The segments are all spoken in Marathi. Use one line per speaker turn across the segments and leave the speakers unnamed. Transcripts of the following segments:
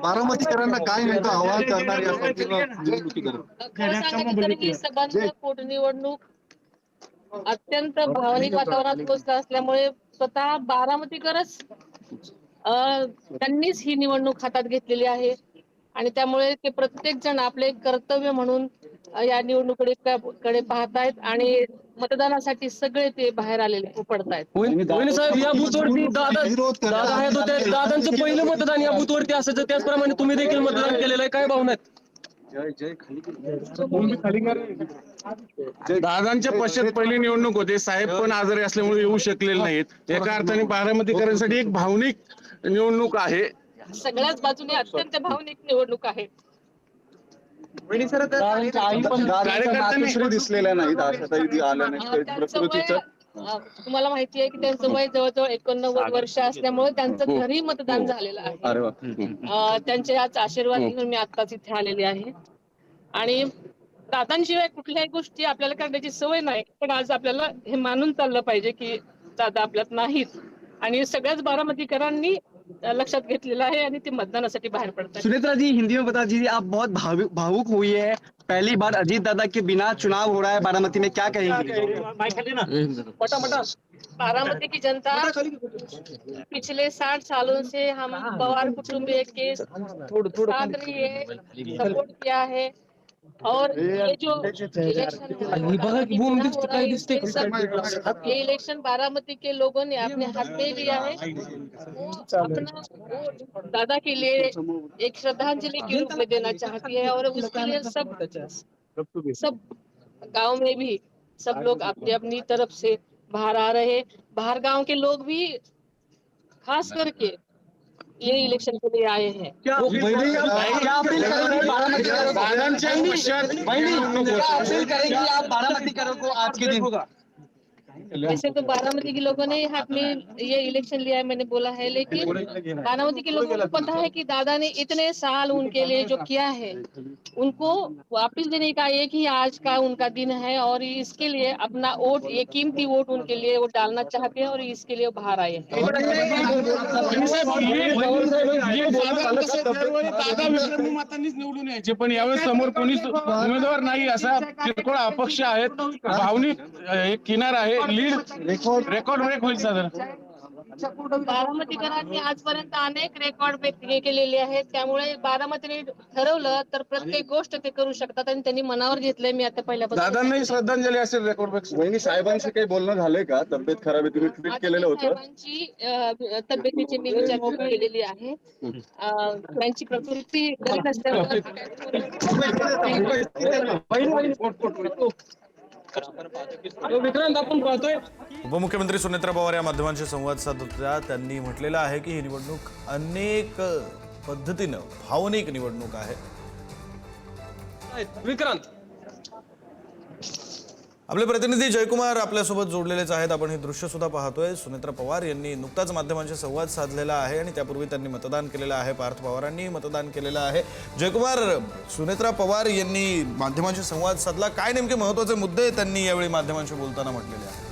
बारामतीकरांना काय नेमकं आवाहन करणार या संपूर्ण निवडणुकीदरम्यान?
खरं सांगायचं तर ही सभांची पोटनिवडणूक अत्यंत भावनिक वातावरणात पोहोचला असल्यामुळे स्वतः बारामतीकरच त्यांनीच ही निवडणूक हातात घेतलेली आहे आणि त्यामुळे ते प्रत्येक जण आपले कर्तव्य म्हणून या निवडणुकीकडे पाहतायत आणि मतदानासाठी सगळे ते बाहेर आलेले पडतायत.
साहेब, या बूथवरती दादा आहे तो त्या दादांचं पहिलं मतदान या बूथवरती असायचं, त्याचप्रमाणे तुम्ही देखील मतदान केलेलं आहे, काय भावना आहेत?
दादांच्या पश्चात पहिली निवडणूक होते. साहेब पण आजारी असल्यामुळे येऊ शकलेले नाहीत. एका अर्थाने बारामतीकरांसाठी एक भावनिक निवडणूक आहे.
सगळ्याच बाजूने अत्यंत भावनिक निवडणूक आहे.
कार्यकर्त्यांनी दिसलेल्या नाहीत, आशाताई आल्या नाही प्रकृतीचं.
तुम्हाला माहिती आहे की त्यांचं वय जवळजवळ 89 वर्ष असल्यामुळे त्यांचं घरी मतदान झालेलं आहे. त्यांचे आज आशीर्वाद घेऊन मी आत्ताच इथे आलेले आहे आणि दादांशिवाय कुठल्याही गोष्टी आपल्याला करण्याची सवय नाही, पण आज आपल्याला हे मानून चाललं पाहिजे की दादा आपल्यात नाहीत आणि सगळ्याच बारामतीकरांनी लक्षात घेतलेलं आहे आणि ते मतदानासाठी बाहेर पडतात.
सुनेत्रा जी, हिंदी में बता दीजिए, आप बहुत भावुक हुई है, पहली बार अजीत दादा के बिना चुनाव हो रहा है बारामती में, क्या कहेंगे?
बारामती की जनता पिछले 60 सालों से हम पवार कुटुंबीय के साथ रही है, सपोर्ट किया है और ये जो इलेक्शन ये इलेक्शन बारामती के लोगों ने अपने हाथ में लिया है। वो अपना वोट दादा के लिए एक श्रद्धांजलि के रूप में देना चाहती है और उसके लिए सब गांव में भी सब लोग अपनी अपनी तरफ से बाहर आ रहे, बाहर गांव के लोग भी खास करके ये इलेक्शन के लिए आए हैं।
क्या अपील करेंगी आप बारामतीकरों को आज के दिन?
वैसे तो बारामती के लोगों ने हाथ में ये इलेक्शन लिया है, मैंने बोला है, लेकिन बारामती के लोगों को पता है कि दादा ने इतने साल उनके लिए जो किया है उनको वापस देने का एक ही आज का उनका दिन है और इसके लिए अपना वोट, ये कीमती वोट उनके लिए वो डालना चाहते हैं और इसके लिए बाहर आए हैं।
दादा विक्रमी मतांनीच निवडून यायचे, पण यावेळेस समोर कोणीच उमेदवार नाही, असा किरकोळ अपक्ष आहेत. भावनिक एक किनार आहे, लीड रेकॉर्ड ब्रेक होईल साधारण.
बारामतीकरांनी आजपर्यंत अनेक रेकॉर्ड केलेले आहेत, त्यामुळे बारामतीने ठरवलं तर प्रत्येक गोष्ट ते करू शकतात आणि त्यांनी मनावर घेतलंय. मी आता पहिल्यापासून
दादांनाही श्रद्धांजली असेल रेकॉर्ड ब्रेक.
वहिनी, साहेबांशी काही बोलणं झालंय का? तब्येत खराब आहे, तुम्ही ट्विट केलेलं होतं.
साहेबांची तब्येतीची मी विचारपूस केलेली आहे. त्यांची प्रकृती बरी नसल्यामुळे
विक्रांत, आपण पाहतोय
उपमुख्यमंत्री सुनेत्रा पवार या माध्यमांशी संवाद साधताना त्यांनी म्हटलेलं आहे की ही निवडणूक अनेक पद्धतीनं भावनिक निवडणूक आहे.
विक्रांत,
आपले प्रतिनिधी जयकुमार आपल्यासोबत जोडलेलेच आहेत. आपण हे दृश्य सुद्धा पाहतोय. सुनेत्रा पवार यांनी नुकताच माध्यमांशी संवाद साधलेला आहे आणि त्यापूर्वी त्यांनी मतदान केलेलं आहे. पार्थ पवारांनी मतदान केलेलं आहे. जयकुमार, सुनेत्रा पवार यांनी माध्यमांशी संवाद साधला, काय नेमके महत्त्वाचे मुद्दे त्यांनी यावेळी माध्यमांशी बोलताना म्हटलेले आहेत?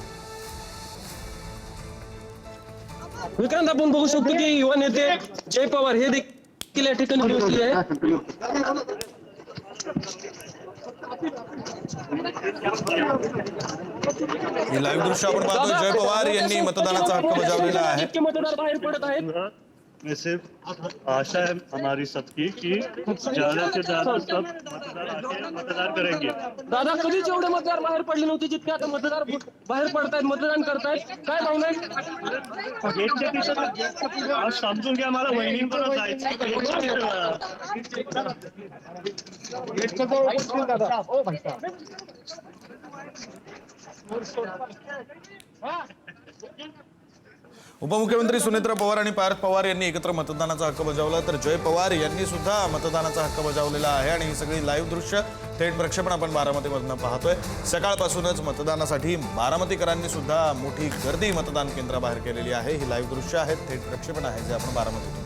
विक्रांत, आपण बघू शकतो की युवा नेते जय पवार हे देखील या ठिकाणी पोहोचले आहे.
ही लाईव्ह दृश्य आपण पाहतो. जय पवार यांनी मतदानाचा हक्क बजावलेला आहे.
मतदार बाहेर पडत आहेत.
में सिर्फ आशा है हमारी सबकी कि ज्यादा से ज्यादा सब मतदार आके मतदान करेंगे.
दादा, कधीच एवढे मतदार बाहेर पडले नव्हते जितके आता मतदार बाहेर पडतायत, मतदान करतायत, काय भावना आहे?
गेटच्या तिथं आज समजून घ्या, मला वहिनींकडे जायचं.
उपमुख्यमंत्री सुनेत्रा पवार आणि पार्थ पवार यांनी एकत्र मतदानाचा हक्क बजावला, तर जय पवार यांनी सुद्धा मतदानाचा हक्क बजावलेला आहे. आणि ही सगळी लाईव्ह दृश्य थेट प्रक्षेपण आपण बारामतीमधून पाहतोय. सकाळपासूनच मतदानासाठी बारामतीकरांनी सुद्धा मोठी गर्दी मतदान केंद्राबाहेर केलेली आहे. ही लाईव्ह दृश्य आहेत, थेट प्रक्षेपण आहे जे आपण बारामतीतून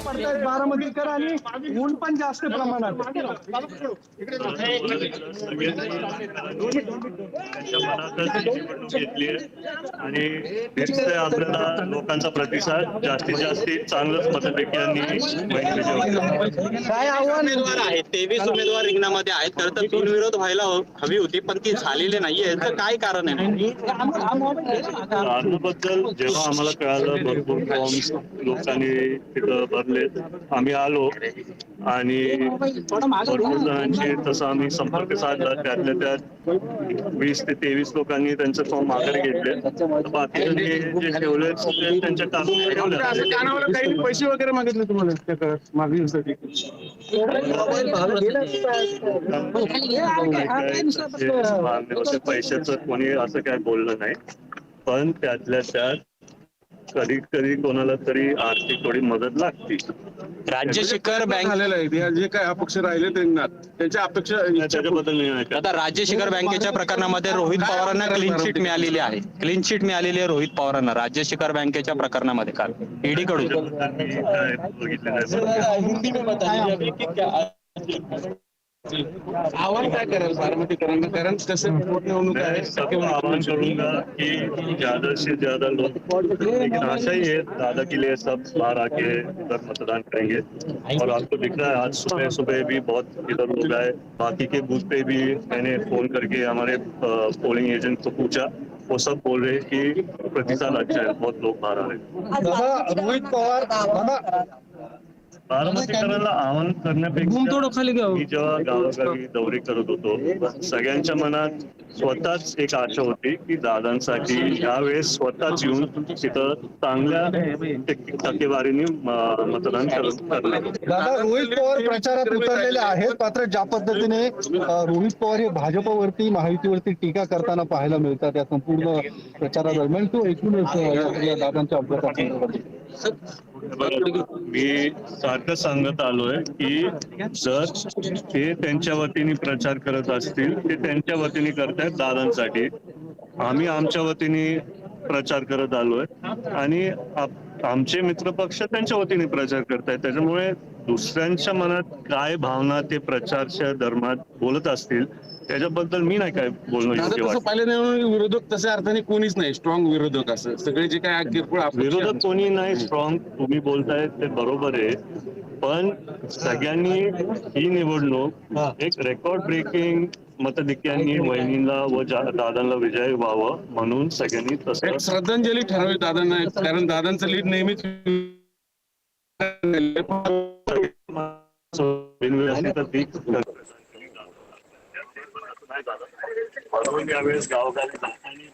पडतायत बारामतीकर आणि ऊन पण जास्त प्रमाणात
त्यांच्या मनातच निवडणूक घेतली आहे आणि दिसतंय आपल्याला लोकांचा प्रतिसाद जास्तीत जास्त चांगलंच मतदारांनी
काय आव्हान
उमेदवार आहेत 23 उमेदवार रिंगणामध्ये आहेत. खरं तर बिनविरोध व्हायला हवी होती पण ती झालेली नाहीये. याचं काय कारण आहे?
कारणाबद्दल जेव्हा आम्हाला कळालं भरपूर फॉर्म्स लोकांनी तिथं भरलेत, आम्ही आलो आणि भरपूर जणांची तसा आम्ही संपर्क साधला. त्यातल्या त्यात 20 ते 23 लोकांनी त्यांचे फॉर्म माघारी घेतले. बाकीच्यांनी जे ठेवले ते त्यांच्या
कानावर काही पैसे वगैरे मागितले तुम्हाला मागणीसाठी?
पैशाचं कोणी असं काय बोललं नाही, पण त्यातल्या त्यात कधी कधी कोणाला तरी आर्थिक थोडी मदत लागते.
राज्य शिखर बँक
झालेलं आहे जे काय अपक्ष राहिले रिंगणात त्यांच्या अपेक्षा
त्याच्याबद्दल मी नाही का
आता राज्य शिखर बँकेच्या प्रकरणामध्ये रोहित पवारांना क्लीन शीट मिळालेली आहे. क्लीन शीट मिळालेली आहे रोहित पवारांना राज्य शिखर बँकेच्या प्रकरणामध्ये काल ईडी कडून.
मी काय बघितलं नाही.
आव्हान काय कराल बारामतीकरांना? कारण कसं निवडणूक आहे.
सबको आह्वान करूंगा कि ज्यादा से ज्यादा लोग, लेकिन आशा ही है दादा के लिए सब बाहर आके इधर मतदान करेंगे. और आपको दिख रहा है आज सुबह सुबह भी बहुत इधर लोग आए. बाकी के बूथ पे भी मैंने फोन करके हमारे पोलिंग एजेंट को पूछा, वो सब बोल रहे हैं कि प्रतिसाद अच्छा है, बहुत लोग बाहर आ रहे हैं.
रोहित पवार
बारामतीकरांना आवाहन करण्यापेक्षा मी जेव्हा गावोगावी दौरे करत होतो सगळ्यांच्या मनात स्वतःच एक आशा होती की दादांसाठी यावेळेस स्वतःच येऊन तिथं चांगल्या टक्केवारीने मतदान करणार.
दादा, रोहित पवार प्रचारात उतरलेले आहेत, मात्र ज्या पद्धतीने रोहित पवार हे भाजपवरती महायुतीवरती टीका करताना पाहायला मिळतात या संपूर्ण प्रचारादरम्यान, तो एकूणच या दादांच्या अपघातासंदर्भात
मी सारखं सांगत आलोय की जर ते त्यांच्या वतीने प्रचार करत असतील ते त्यांच्या वतीने करतायत दादांसाठी, आम्ही आमच्या वतीने प्रचार करत आलोय आणि आमचे मित्रपक्ष त्यांच्या वतीने प्रचार करतायत. त्याच्यामुळे दुसऱ्यांच्या मनात काय भावना ते प्रचारच्या दरम्यान बोलत असतील त्याच्याबद्दल मी नाही काय बोलणं योग्य वाटतं.
पहिल्या विरोधक तशा अर्थाने कोणीच नाही स्ट्रॉंग विरोधक, असं सगळे जे काय किरकोळ
विरोधक कोणी नाही स्ट्रॉंग, तुम्ही बोलताय ते बरोबर आहे, पण सगळ्यांनी ही निवडणूक एक रेकॉर्ड ब्रेकिंग मतधिक्यांनी वहिनीला व दादांना विजय व्हावं म्हणून सगळ्यांनी तसं
श्रद्धांजली ठरावी दादांना, कारण दादांचं लीड नेहमीच
म्हणून यावेळेस गावोगावी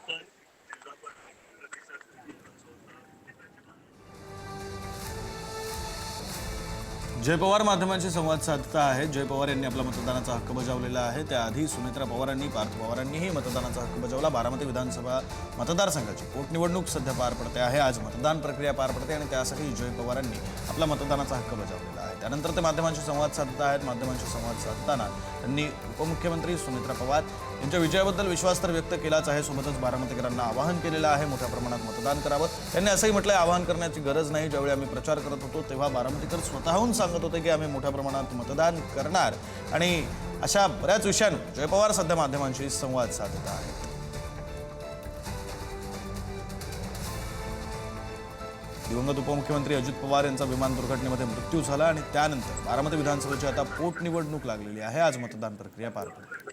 जय पवार माध्यमांशी संवाद साधता आहेत. जय पवार यांनी आपला मतदानाचा हक्क बजावलेला आहे. त्याआधी सुनेत्रा पवारांनी, पार्थ पवारांनीही मतदानाचा हक्क बजावला. बारामती विधानसभा मतदारसंघाची पोटनिवडणूक सध्या पार पडते आहे. आज मतदान प्रक्रिया पार पडते आणि त्यासाठी जय पवारांनी आपला मतदानाचा हक्क बजावलेला आहे. त्यानंतर ते माध्यमांशी संवाद साधत आहेत. माध्यमांशी संवाद साधताना त्यांनी उपमुख्यमंत्री सुनेत्रा पवार यांच्या विजयाबद्दल विश्वास तर व्यक्त केलाच आहे, सोबतच बारामतीकरांना आवाहन केलेलं आहे मोठ्या प्रमाणात मतदान करावं. त्यांनी असंही म्हटलंय आवाहन करण्याची गरज नाही. ज्यावेळी आम्ही प्रचार करत होतो तेव्हा बारामतीकर स्वतःहून सांगत होते की आम्ही मोठ्या प्रमाणात मतदान करणार आणि अशा बऱ्याच विषयांवर जय पवार सध्या माध्यमांशी संवाद साधत आहेत. दिवंगत उपमुख्यमंत्री अजित पवार यांचा विमान दुर्घटनेमध्ये मृत्यू झाला आणि त्यानंतर बारामती विधानसभेची आता पोटनिवडणूक लागलेली आहे. आज मतदान प्रक्रिया पार पडली.